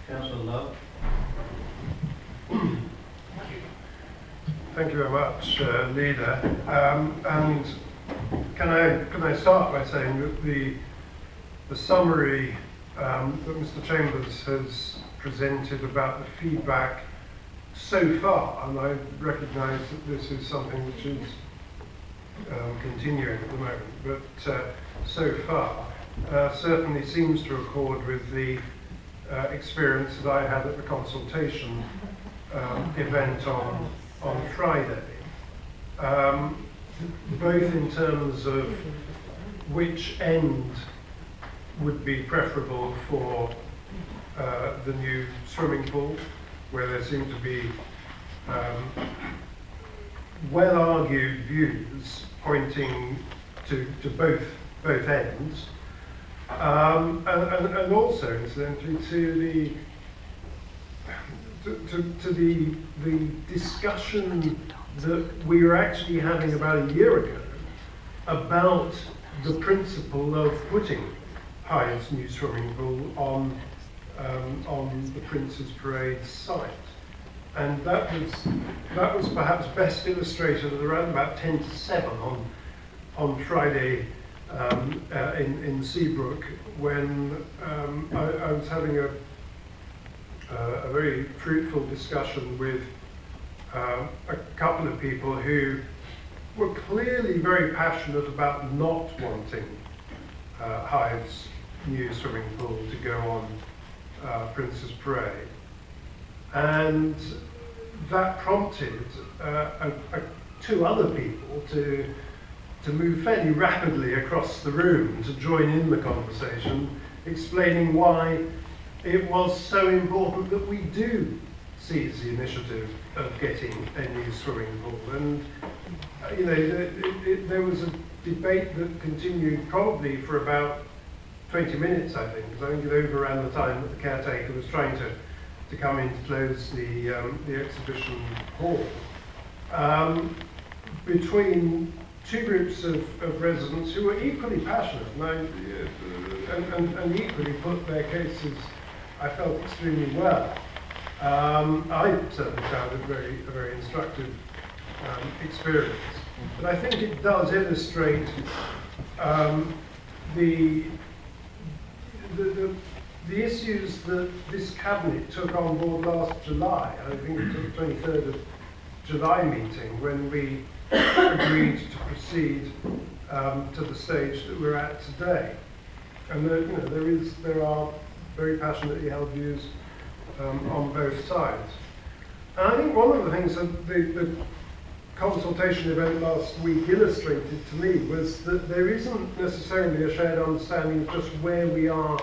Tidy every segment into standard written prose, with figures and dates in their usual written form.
Councillor Love. Thank you very much, Leader. And can I start by saying that the summary that Mr. Chambers has presented about the feedback so far, and I recognise that this is something which is continuing at the moment, but so far certainly seems to accord with the experience that I had at the consultation event on Friday, both in terms of which end would be preferable for the new swimming pool, where there seem to be well-argued views pointing to both ends, and also, incidentally, to the discussion that we were actually having about a year ago about the principle of putting Hyde's new swimming pool on the Prince's Parade site. And that was perhaps best illustrated at around about 10 to 7 on Friday in Seabrook, when I was having a very fruitful discussion with a couple of people who were clearly very passionate about not wanting Hyde's new swimming pool to go on Prince's Parade. And that prompted two other people to move fairly rapidly across the room to join in the conversation, explaining why it was so important that we do seize the initiative of getting a new swimming pool. And there was a debate that continued probably for about 20 minutes, I think, because I think it overran the time that the caretaker was trying to come in to close the exhibition hall, between two groups of residents who were equally passionate and equally put their cases, I felt, extremely well. I certainly found it a very instructive experience. But I think it does illustrate the issues that this cabinet took on board last July. I think it was the 23rd of July meeting when we agreed to proceed to the stage that we're at today. And there are very passionately held views on both sides. And I think one of the things that the consultation event last week illustrated to me was that there isn't necessarily a shared understanding of just where we are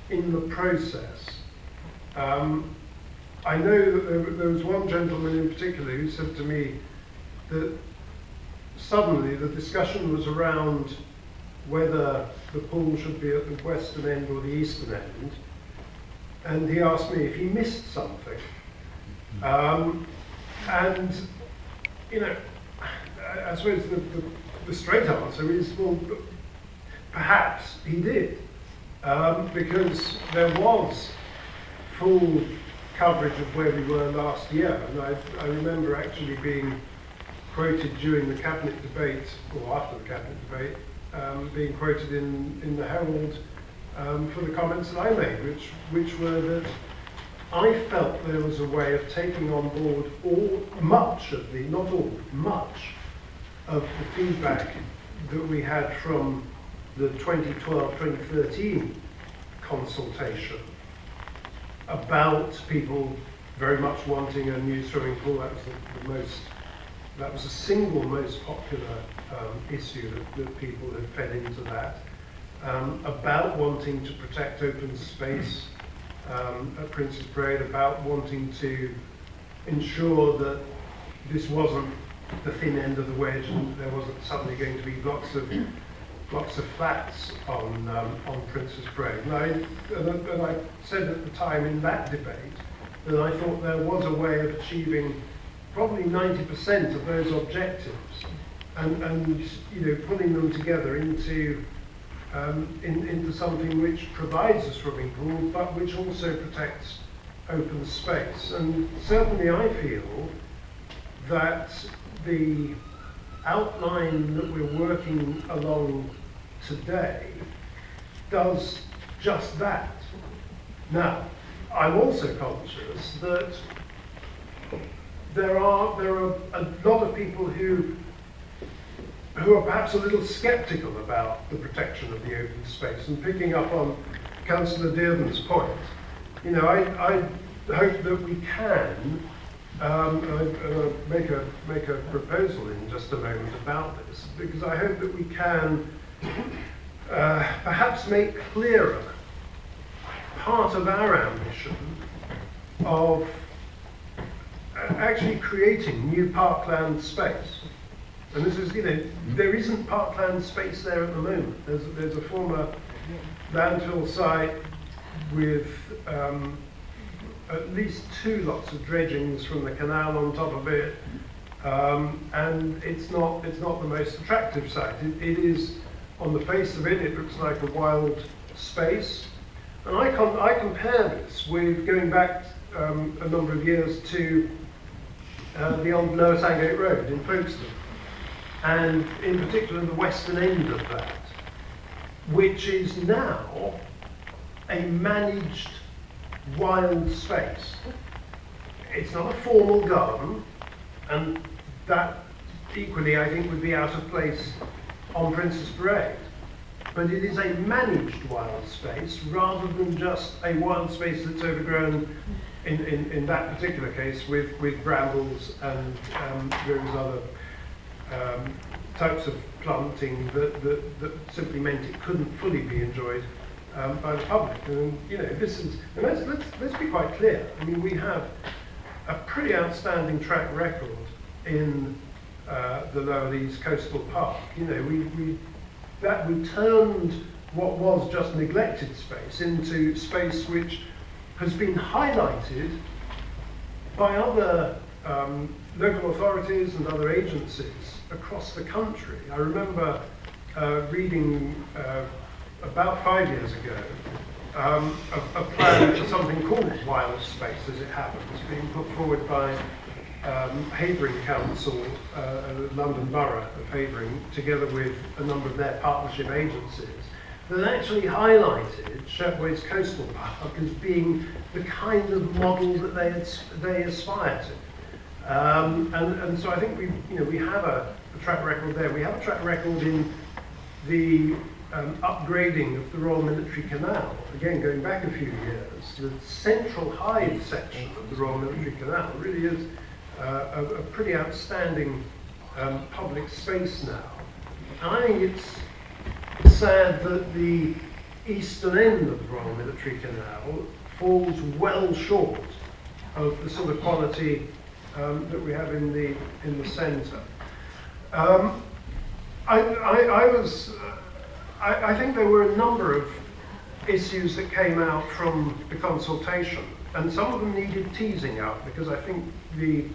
in the process. I know that there was one gentleman in particular who said to me that suddenly the discussion was around whether the pool should be at the western end or the eastern end, and he asked me if he missed something. And I suppose the straight answer is, well, perhaps he did. Because there was full coverage of where we were last year, and I remember actually being quoted during the cabinet debate, or after the cabinet debate, being quoted in the Herald for the comments that I made, which were that I felt there was a way of taking on board much of the feedback that we had from the 2012-2013 consultation about people very much wanting a new swimming pool. That was the single most popular issue that people had fed into that. About wanting to protect open space at Prince's Parade, about wanting to ensure that this wasn't the thin end of the wedge and there wasn't suddenly going to be lots of flats on Prince's Parade. And I said at the time in that debate that I thought there was a way of achieving probably 90% of those objectives and putting them together into into something which provides a swimming pool, but which also protects open space. And certainly I feel that the outline that we're working along today does just that. Now, I'm also conscious that there are a lot of people who are perhaps a little sceptical about the protection of the open space. And picking up on Councillor Dearden's point, you know, I hope that we can make a proposal in just a moment about this, because I hope that we can perhaps make clearer part of our ambition of actually creating new parkland space. And this is, you know, there isn't parkland space there at the moment. There's a former landfill site with at least 2 lots of dredgings from the canal on top of it, and it's not the most attractive site. It is, on the face of it, it looks like a wild space. And I compare this with going back a number of years to the old Lower Sandgate Road in Folkestone, and in particular the western end of that, which is now a managed wild space. It's not a formal garden, and that equally I think would be out of place on Princess Parade. But it is a managed wild space rather than just a wild space that's overgrown, in that particular case, with brambles and various other types of planting that simply meant it couldn't fully be enjoyed by the public. And you know, this is, and let's be quite clear. I mean, we have a pretty outstanding track record in the Lower Lees Coastal Park. You know, we turned what was just neglected space into space which has been highlighted by other local authorities and other agencies across the country. I remember reading about 5 years ago a plan for something called wild space, as it happens, being put forward by Havering Council, London Borough of Havering, together with a number of their partnership agencies, that actually highlighted Shepway's coastal park as being the kind of model that they aspire to. And so I think we have a track record there. We have a track record in the upgrading of the Royal Military Canal. Again, going back a few years, the central Hythe section of the Royal Military Canal really is a pretty outstanding public space now. And I think it's sad that the eastern end of the Royal Military Canal falls well short of the sort of quality that we have in the centre. I think there were a number of issues that came out from the consultation, and some of them needed teasing out, because I think the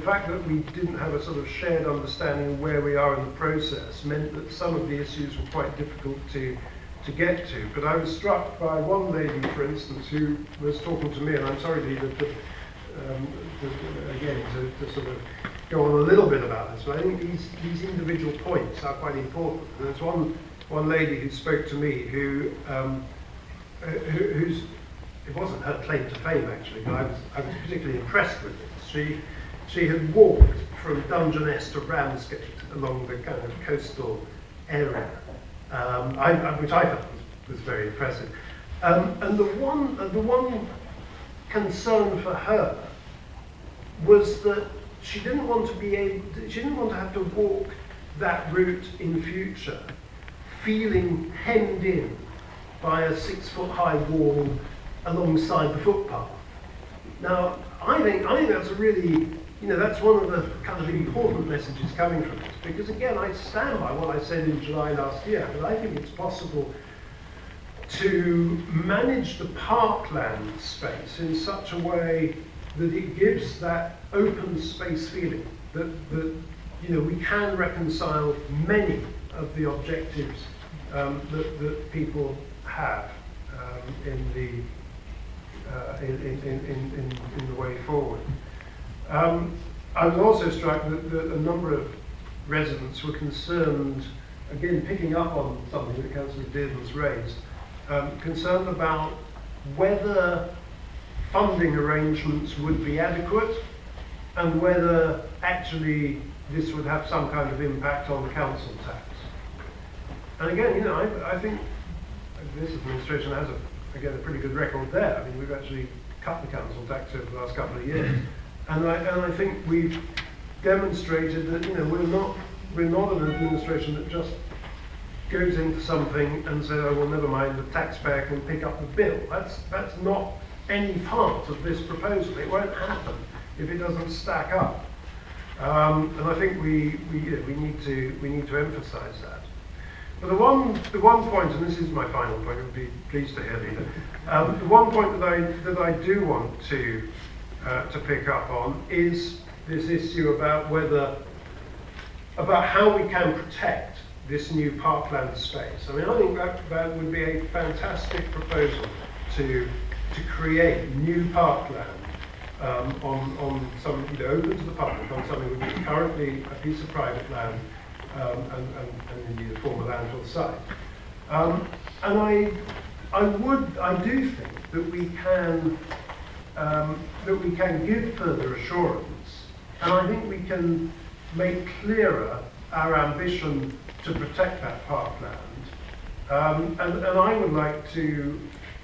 fact that we didn't have a sort of shared understanding of where we are in the process meant that some of the issues were quite difficult to get to. But I was struck by one lady, for instance, who was talking to me, and I'm sorry to sort of go on a little bit about this, but I think these individual points are quite important. And there's one lady who spoke to me who's, it wasn't her claim to fame actually, but I was particularly impressed with it. She had walked from Dungeness to Ramsgate along the kind of coastal area, which I thought was very impressive. And the one concern for her was that she didn't want to have to walk that route in future, feeling hemmed in by a 6-foot-high wall alongside the footpath. Now, I think that's a really, that's one of the kind of important messages coming from this, because again, I stand by what I said in July last year, that I think it's possible to manage the parkland space in such a way that it gives that open space feeling, that we can reconcile many of the objectives that people have in the way forward. I was also struck that a number of residents were concerned, again picking up on something that Councillor Dearden's raised, concerned about whether funding arrangements would be adequate and whether actually this would have some kind of impact on council tax. And again, you know, I think this administration has a pretty good record there. I mean, we've actually cut the council tax over the last couple of years, and I think we've demonstrated that, you know, we're not an administration that just goes into something and says, oh well, never mind, the taxpayer can pick up the bill. That's not any part of this proposal. It won't happen if it doesn't stack up. And I think we need to emphasise that. But the one point, and this is my final point, I would be pleased to hear, Leader. The one point that I do want to pick up on is this issue about how we can protect this new parkland space. I mean, I think that would be a fantastic proposal to create new parkland on some, you know, open to the public on something which is currently a piece of private land. And indeed a former landfill site. And I do think that we can give further assurance, and I think we can make clearer our ambition to protect that parkland. And I would like to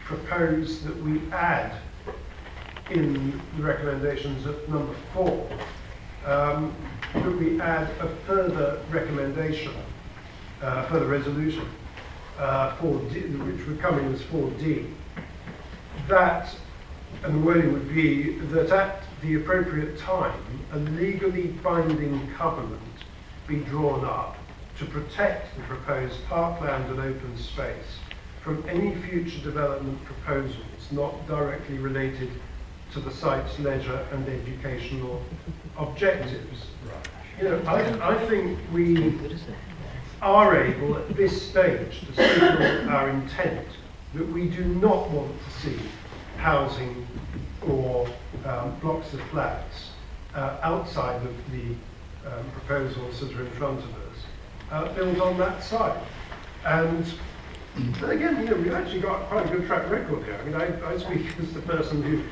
propose that we add in the recommendations at number 4. That we add a further recommendation, further resolution, 4D, which would come in as 4D. That, and the wording would be that at the appropriate time, a legally binding covenant be drawn up to protect the proposed parkland and open space from any future development proposals not directly related to the site's leisure and educational objectives. You know, I think we are able at this stage to signal our intent that we do not want to see housing or blocks of flats outside of the proposals that are in front of us built on that site. And again, you know, we've actually got quite a good track record here. I mean, I speak as the person who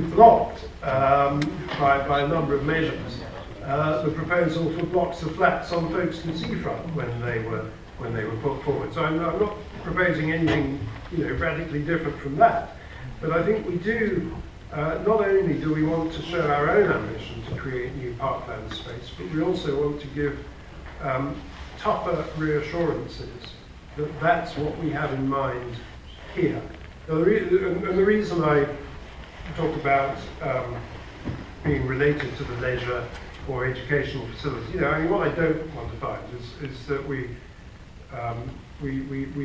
blocked, by a number of measures, the proposal for blocks of flats on Folkestone seafront when they were put forward. So I'm not proposing anything, you know, radically different from that. But I think we do. Not only do we want to show our own ambition to create new parkland space, but we also want to give tougher reassurances that that's what we have in mind here. Now, the reason I talk about being related to the leisure or educational facilities, you know, I mean, what I don't want to find is that we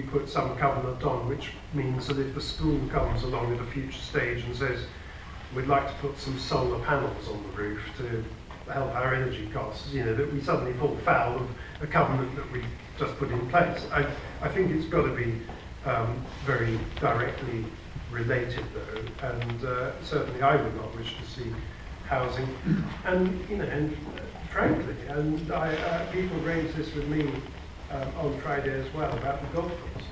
put some covenant on, which means that if the school comes along at a future stage and says, we'd like to put some solar panels on the roof to help our energy costs, you know, that we suddenly fall foul of a covenant that we just put in place. I think it's got to be very directly related though, and certainly I would not wish to see housing. And you know, and frankly, and people raised this with me on Friday as well about the golf course.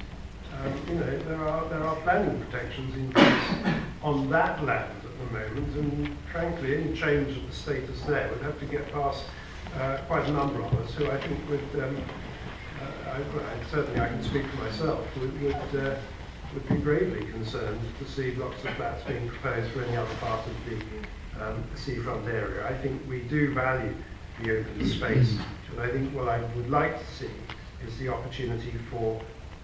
You know, there are planning protections in place on that land at the moment, and frankly, any change of the status there would have to get past quite a number of us who I think would, certainly I can speak for myself, would be gravely concerned to see blocks of flats being proposed for any other part of the seafront area. I think we do value the open space, and I think what I would like to see is the opportunity for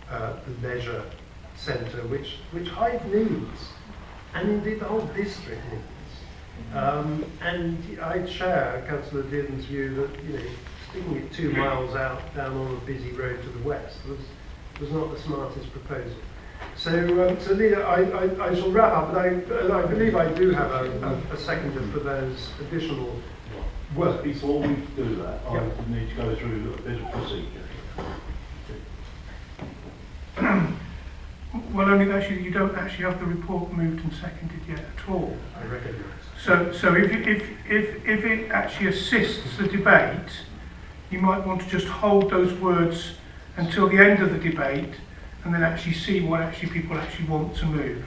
the leisure centre, which Hyde needs, and indeed the whole district needs. And I share Councillor Dearden's view that, you know, sticking it 2 miles out down on a busy road to the west was not the smartest proposal. So, Leader, I shall wrap up, and I believe I do have a seconder for those additional words. Before we do that, Yep. I need to go through a bit of procedure. Well, only actually you don't actually have the report moved and seconded yet at all. I recognise. So if it actually assists the debate, you might want to just hold those words until the end of the debate, and then actually see what actually people actually want to move.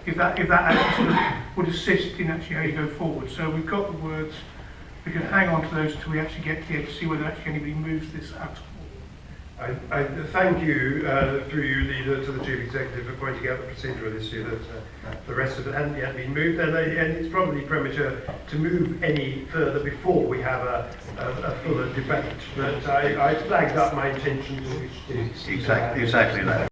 If that actually sort of would assist in actually how you go forward. So we've got the words. We can hang on to those until we actually get here to see whether actually anybody moves this at all. I thank you, through you, Leader, to the Chief Executive for pointing out the procedural issue that the rest of it hadn't yet been moved, and it's probably premature to move any further before we have a fuller debate. But I flagged up my intention to exactly that.